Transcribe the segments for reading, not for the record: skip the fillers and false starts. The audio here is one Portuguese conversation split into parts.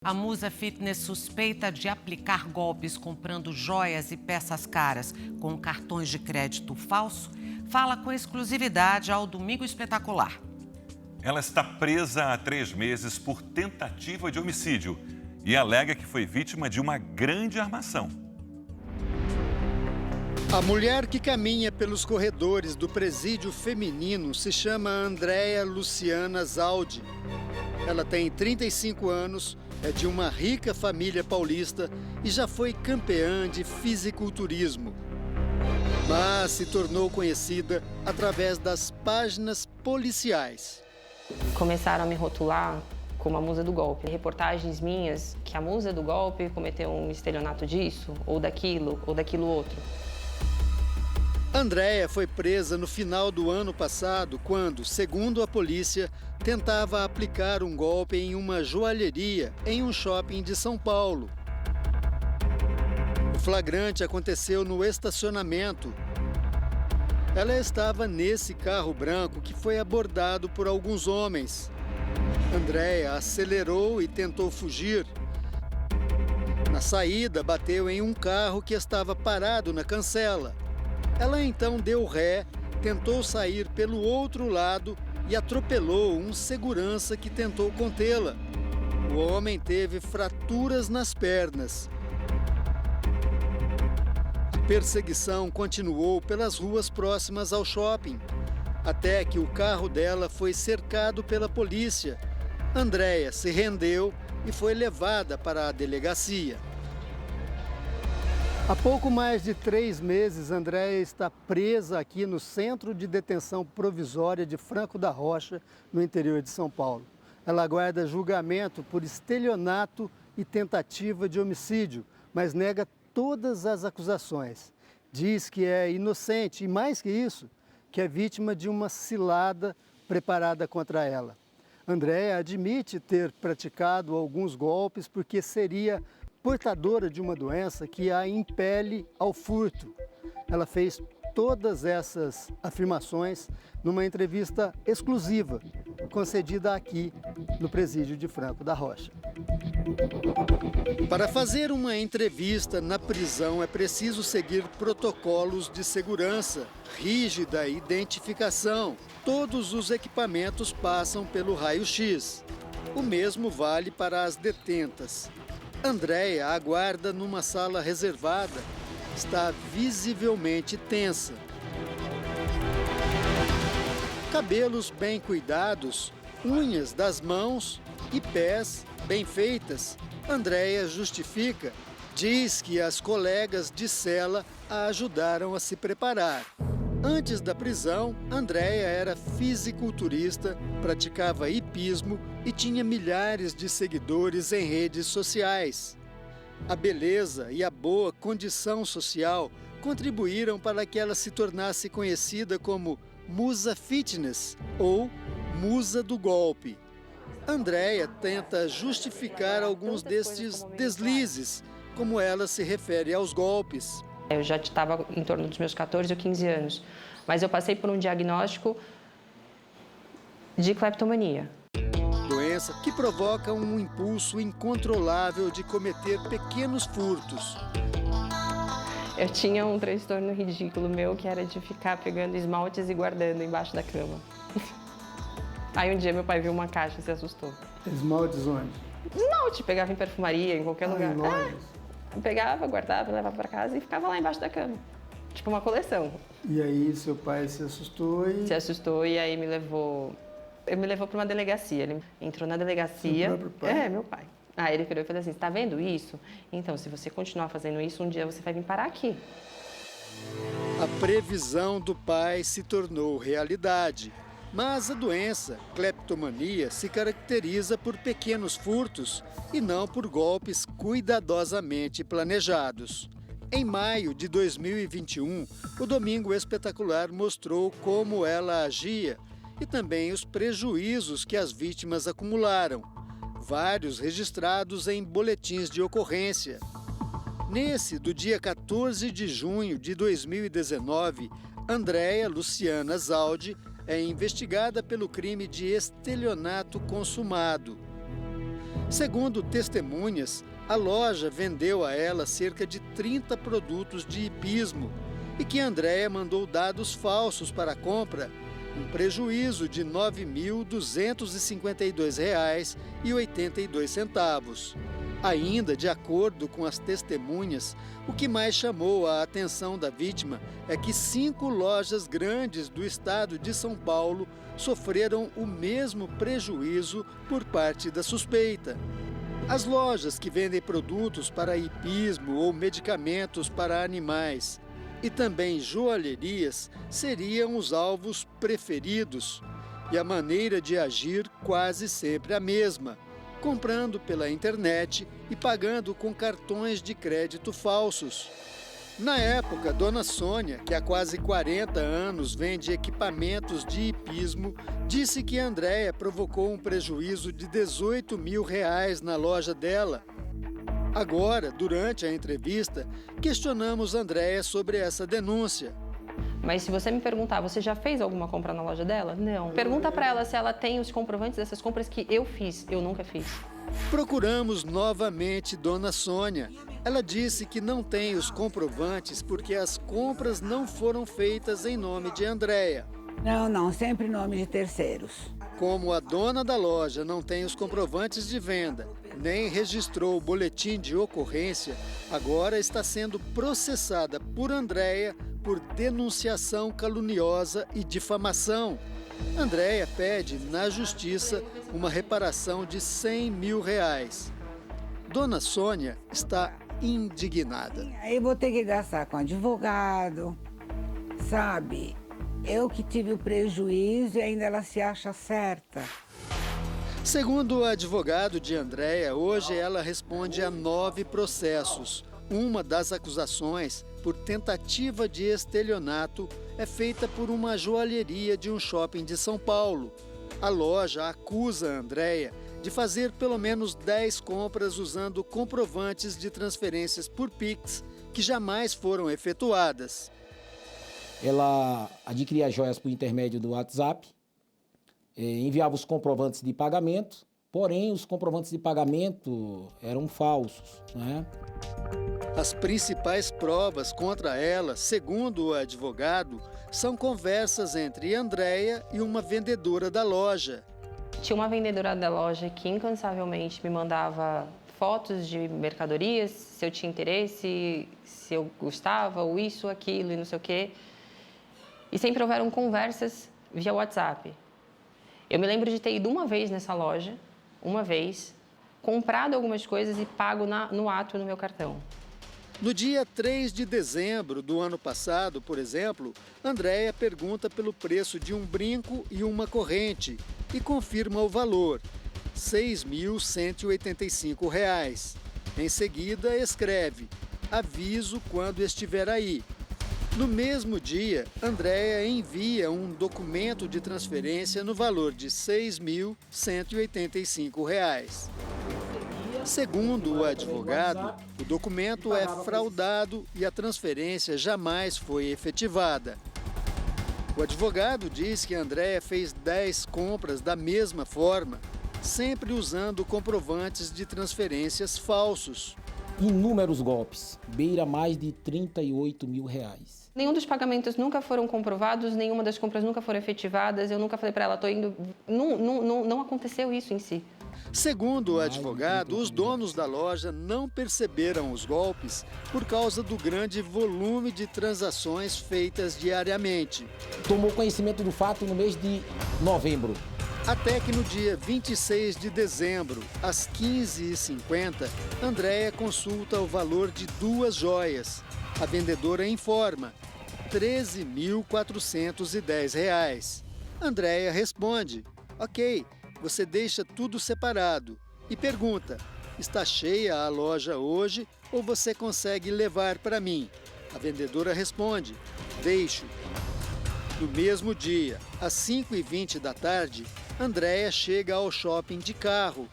A Musa Fitness suspeita de aplicar golpes comprando joias e peças caras com cartões de crédito falso, fala com exclusividade ao Domingo Espetacular. Ela está presa há 3 meses por tentativa de homicídio e alega que foi vítima de uma grande armação. A mulher que caminha pelos corredores do presídio feminino se chama Andréa Luciana Zaldi. Ela tem 35 anos, é de uma rica família paulista e já foi campeã de fisiculturismo. Mas se tornou conhecida através das páginas policiais. Começaram a me rotular como a musa do golpe. Reportagens minhas que a musa do golpe cometeu um estelionato disso, ou daquilo outro. Andréa foi presa no final do ano passado quando, segundo a polícia, tentava aplicar um golpe em uma joalheria em um shopping de São Paulo. O flagrante aconteceu no estacionamento. Ela estava nesse carro branco que foi abordado por alguns homens. Andréa acelerou e tentou fugir. Na saída, bateu em um carro que estava parado na cancela. Ela então deu ré, tentou sair pelo outro lado e atropelou um segurança que tentou contê-la. O homem teve fraturas nas pernas. A perseguição continuou pelas ruas próximas ao shopping, até que o carro dela foi cercado pela polícia. Andréa se rendeu e foi levada para a delegacia. Há pouco mais de 3 meses, Andréa está presa aqui no Centro de Detenção Provisória de Franco da Rocha, no interior de São Paulo. Ela aguarda julgamento por estelionato e tentativa de homicídio, mas nega todas as acusações. Diz que é inocente e, mais que isso, que é vítima de uma cilada preparada contra ela. Andréa admite ter praticado alguns golpes porque seria portadora de uma doença que a impele ao furto. Ela fez todas essas afirmações numa entrevista exclusiva, concedida aqui no presídio de Franco da Rocha. Para fazer uma entrevista na prisão é preciso seguir protocolos de segurança, rígida identificação. Todos os equipamentos passam pelo raio-x. O mesmo vale para as detentas. Andréa aguarda numa sala reservada. Está visivelmente tensa. Cabelos bem cuidados, unhas das mãos e pés bem feitas. Andréa justifica, diz que as colegas de cela a ajudaram a se preparar. Antes da prisão, Andréa era fisiculturista, praticava hipismo e tinha milhares de seguidores em redes sociais. A beleza e a boa condição social contribuíram para que ela se tornasse conhecida como Musa Fitness ou Musa do Golpe. Andréa tenta justificar alguns destes deslizes, como ela se refere aos golpes. Eu já estava em torno dos meus 14 ou 15 anos, mas eu passei por um diagnóstico de cleptomania. Doença que provoca um impulso incontrolável de cometer pequenos furtos. Eu tinha um transtorno ridículo meu, que era de ficar pegando esmaltes e guardando embaixo da cama. Aí um dia meu pai viu uma caixa e se assustou. Esmaltes onde? Esmalte, pegava em perfumaria, em qualquer lugar. Em lojas? Eu pegava, guardava, levava para casa e ficava lá embaixo da cama. Tipo uma coleção. E aí seu pai se assustou e... Se assustou e aí me levou para uma delegacia. Ele entrou na delegacia. Seu próprio pai? É, meu pai. Aí ele virou e falou assim: "Você tá vendo isso? Então, se você continuar fazendo isso, um dia você vai vir parar aqui." A previsão do pai se tornou realidade. Mas a doença, cleptomania, se caracteriza por pequenos furtos e não por golpes cuidadosamente planejados. Em maio de 2021, o Domingo Espetacular mostrou como ela agia e também os prejuízos que as vítimas acumularam, vários registrados em boletins de ocorrência. Nesse, do dia 14 de junho de 2019, Andréa Luciana Zaldi é investigada pelo crime de estelionato consumado. Segundo testemunhas, a loja vendeu a ela cerca de 30 produtos de hipismo e que Andréia mandou dados falsos para a compra, um prejuízo de R$ 9.252,82. Ainda, de acordo com as testemunhas, o que mais chamou a atenção da vítima é que 5 lojas grandes do estado de São Paulo sofreram o mesmo prejuízo por parte da suspeita. As lojas que vendem produtos para hipismo ou medicamentos para animais e também joalherias seriam os alvos preferidos. E a maneira de agir quase sempre a mesma: comprando pela internet e pagando com cartões de crédito falsos. Na época, Dona Sônia, que há quase 40 anos vende equipamentos de hipismo, disse que Andréia provocou um prejuízo de R$ 18 mil na loja dela. Agora, durante a entrevista, questionamos Andréia sobre essa denúncia. Mas se você me perguntar, você já fez alguma compra na loja dela? Não. Pergunta para ela se ela tem os comprovantes dessas compras que eu fiz. Eu nunca fiz. Procuramos novamente Dona Sônia. Ela disse que não tem os comprovantes porque as compras não foram feitas em nome de Andréia. Não, sempre em nome de terceiros. Como a dona da loja não tem os comprovantes de venda, nem registrou o boletim de ocorrência, agora está sendo processada por Andréia por denunciação caluniosa e difamação. Andréia pede na justiça uma reparação de R$ 100 mil. Dona Sônia está indignada. Aí vou ter que gastar com advogado, sabe? Eu que tive o prejuízo e ainda ela se acha certa. Segundo o advogado de Andréia, hoje ela responde a 9 processos. Uma das acusações, por tentativa de estelionato, é feita por uma joalheria de um shopping de São Paulo. A loja acusa a Andréia de fazer pelo menos 10 compras usando comprovantes de transferências por Pix que jamais foram efetuadas. Ela adquiria joias por intermédio do WhatsApp, enviava os comprovantes de pagamento, porém os comprovantes de pagamento eram falsos, né? As principais provas contra ela, segundo o advogado, são conversas entre Andréia e uma vendedora da loja. Tinha uma vendedora da loja que incansavelmente me mandava fotos de mercadorias, se eu tinha interesse, se eu gostava, ou isso, aquilo e não sei o quê. E sempre houveram conversas via WhatsApp. Eu me lembro de ter ido uma vez nessa loja, comprado algumas coisas e pago no ato no meu cartão. No dia 3 de dezembro do ano passado, por exemplo, Andréia pergunta pelo preço de um brinco e uma corrente e confirma o valor, R$ 6.185. Em seguida, escreve: aviso quando estiver aí. No mesmo dia, Andréia envia um documento de transferência no valor de R$ 6.185. Segundo o advogado, o documento é fraudado e a transferência jamais foi efetivada. O advogado diz que Andréia fez 10 compras da mesma forma, sempre usando comprovantes de transferências falsos. Inúmeros golpes, beira mais de R$ 38 mil. Nenhum dos pagamentos nunca foram comprovados, nenhuma das compras nunca foram efetivadas. Eu nunca falei para ela, estou indo... Não aconteceu isso em si. Segundo o advogado, os donos da loja não perceberam os golpes por causa do grande volume de transações feitas diariamente. Tomou conhecimento do fato no mês de novembro. Até que no dia 26 de dezembro, às 15h50, Andréia consulta o valor de 2 joias. A vendedora informa: R$ 13.410. Andréia responde: ok, você deixa tudo separado. E pergunta: está cheia a loja hoje ou você consegue levar para mim? A vendedora responde: deixo. No mesmo dia, às 5h20 da tarde, Andréia chega ao shopping de carro.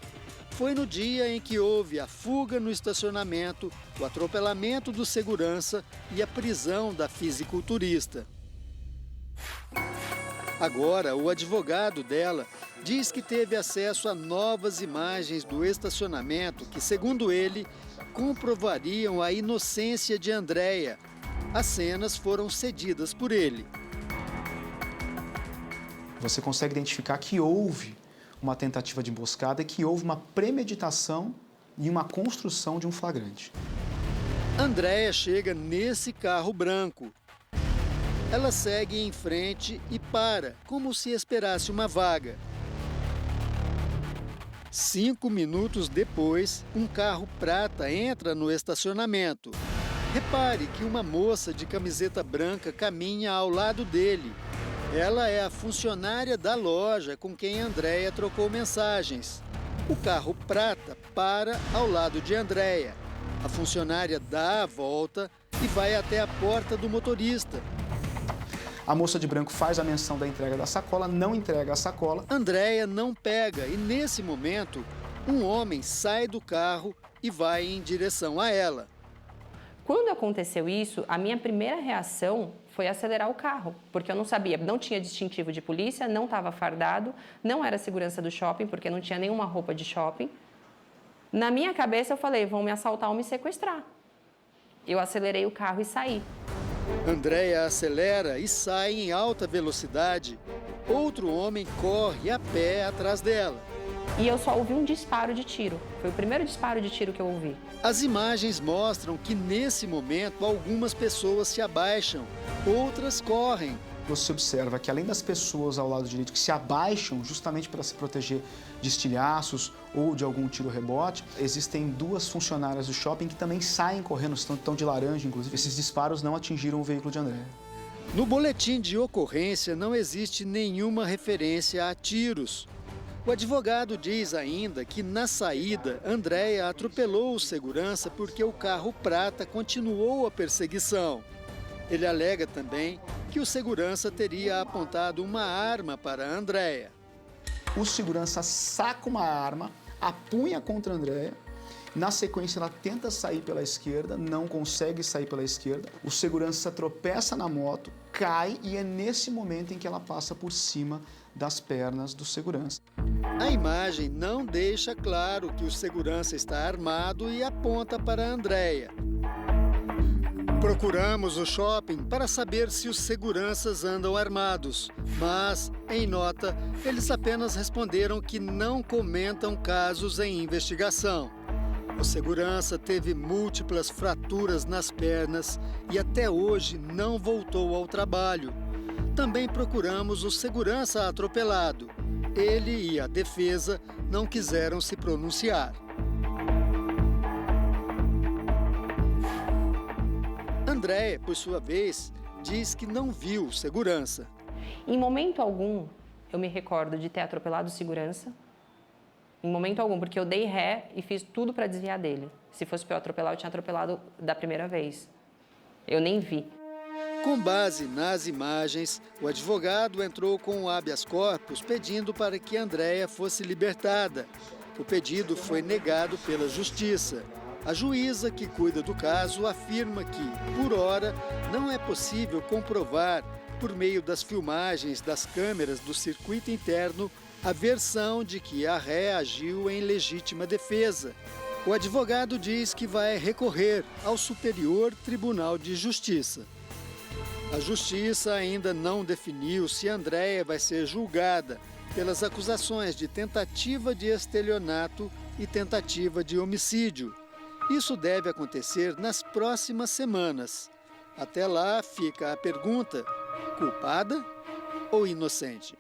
Foi no dia em que houve a fuga no estacionamento, o atropelamento do segurança e a prisão da fisiculturista. Agora, o advogado dela diz que teve acesso a novas imagens do estacionamento que, segundo ele, comprovariam a inocência de Andréia. As cenas foram cedidas por ele. Você consegue identificar que houve uma tentativa de emboscada e que houve uma premeditação e uma construção de um flagrante. Andréia chega nesse carro branco. Ela segue em frente e para, como se esperasse uma vaga. 5 minutos depois, um carro prata entra no estacionamento. Repare que uma moça de camiseta branca caminha ao lado dele. Ela é a funcionária da loja com quem Andréia trocou mensagens. O carro prata para ao lado de Andréia. A funcionária dá a volta e vai até a porta do motorista. A moça de branco faz a menção da entrega da sacola, não entrega a sacola. Andréia não pega e, nesse momento, um homem sai do carro e vai em direção a ela. Quando aconteceu isso, a minha primeira reação foi acelerar o carro, porque eu não sabia, não tinha distintivo de polícia, não estava fardado, não era segurança do shopping, porque não tinha nenhuma roupa de shopping. Na minha cabeça eu falei, vão me assaltar ou me sequestrar. Eu acelerei o carro e saí. Andréia acelera e sai em alta velocidade. Outro homem corre a pé atrás dela. E eu só ouvi um disparo de tiro. Foi o primeiro disparo de tiro que eu ouvi. As imagens mostram que, nesse momento, algumas pessoas se abaixam, outras correm. Você observa que, além das pessoas ao lado direito que se abaixam justamente para se proteger de estilhaços ou de algum tiro-rebote, existem 2 funcionárias do shopping que também saem correndo, estão de laranja, inclusive. Esses disparos não atingiram o veículo de Andréia. No boletim de ocorrência não existe nenhuma referência a tiros. O advogado diz ainda que, na saída, Andréia atropelou o segurança porque o carro prata continuou a perseguição. Ele alega também que o segurança teria apontado uma arma para Andréia. O segurança saca uma arma, apunha contra a Andréia. Na sequência, ela tenta sair pela esquerda, não consegue sair pela esquerda. O segurança tropeça na moto, cai e é nesse momento em que ela passa por cima das pernas do segurança. A imagem não deixa claro que o segurança está armado e aponta para Andréia. Procuramos o shopping para saber se os seguranças andam armados, mas, em nota, eles apenas responderam que não comentam casos em investigação. O segurança teve múltiplas fraturas nas pernas e até hoje não voltou ao trabalho. Também procuramos o segurança atropelado. Ele e a defesa não quiseram se pronunciar. Andréia, por sua vez, diz que não viu o segurança. Em momento algum, eu me recordo de ter atropelado o segurança. Em momento algum, porque eu dei ré e fiz tudo para desviar dele. Se fosse para eu atropelar, eu tinha atropelado da primeira vez. Eu nem vi. Com base nas imagens, o advogado entrou com o habeas corpus pedindo para que Andréia fosse libertada. O pedido foi negado pela Justiça. A juíza que cuida do caso afirma que, por hora, não é possível comprovar, por meio das filmagens das câmeras do circuito interno, a versão de que a ré agiu em legítima defesa. O advogado diz que vai recorrer ao Superior Tribunal de Justiça. A Justiça ainda não definiu se Andréia vai ser julgada pelas acusações de tentativa de estelionato e tentativa de homicídio. Isso deve acontecer nas próximas semanas. Até lá fica a pergunta: culpada ou inocente?